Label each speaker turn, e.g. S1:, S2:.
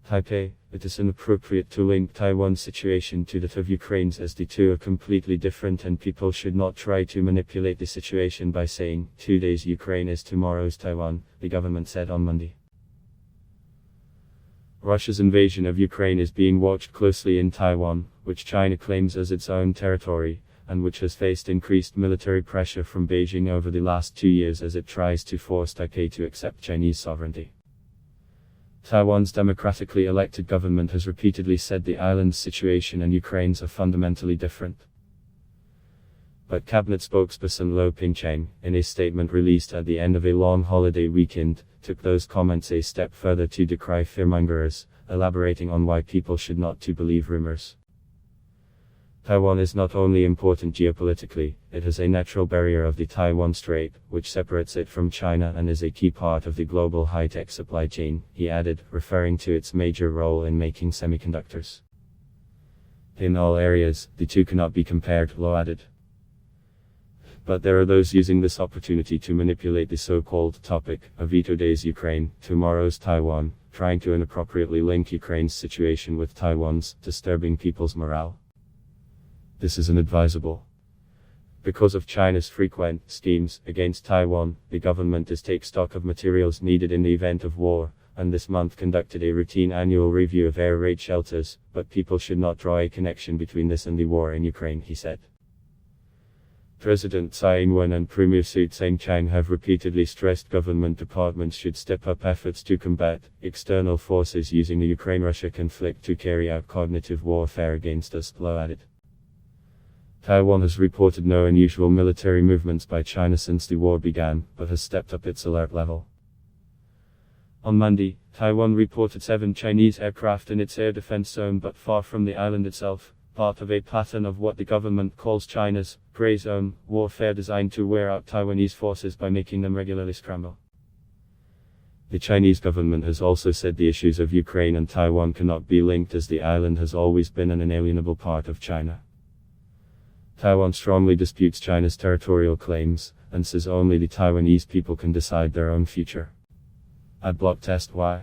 S1: Taipei, it is inappropriate to link Taiwan's situation to that of Ukraine's, as the two are completely different, and people should not try to manipulate the situation by saying, today's Ukraine is tomorrow's Taiwan, the government said on Monday. Russia's invasion of Ukraine is being watched closely in Taiwan, which China claims as its own territory, and which has faced increased military pressure from Beijing over the last 2 years as it tries to force Taipei to accept Chinese sovereignty. Taiwan's democratically elected government has repeatedly said the island's situation and Ukraine's are fundamentally different. But cabinet spokesperson Lo Pingcheng, in a statement released at the end of a long holiday weekend, took those comments a step further to decry fearmongers, elaborating on why people should not to believe rumors. Taiwan is not only important geopolitically, it has a natural barrier of the Taiwan Strait, which separates it from China and is a key part of the global high-tech supply chain, he added, referring to its major role in making semiconductors. In all areas, the two cannot be compared, Lo added. But there are those using this opportunity to manipulate the so-called topic of today's Ukraine, tomorrow's Taiwan, trying to inappropriately link Ukraine's situation with Taiwan's, disturbing people's morale. This is inadvisable. Because of China's frequent schemes against Taiwan, the government is take stock of materials needed in the event of war, and this month conducted a routine annual review of air raid shelters, but people should not draw a connection between this and the war in Ukraine, he said. President Tsai Ing-wen and Premier Su Tseng-chang have repeatedly stressed government departments should step up efforts to combat external forces using the Ukraine-Russia conflict to carry out cognitive warfare against us, Lo added. Taiwan has reported no unusual military movements by China since the war began, but has stepped up its alert level. On Monday, Taiwan reported 7 Chinese aircraft in its air defense zone but far from the island itself, part of a pattern of what the government calls China's gray zone warfare designed to wear out Taiwanese forces by making them regularly scramble. The Chinese government has also said the issues of Ukraine and Taiwan cannot be linked as the island has always been an inalienable part of China. Taiwan strongly disputes China's territorial claims, and says only the Taiwanese people can decide their own future. Adblock test why.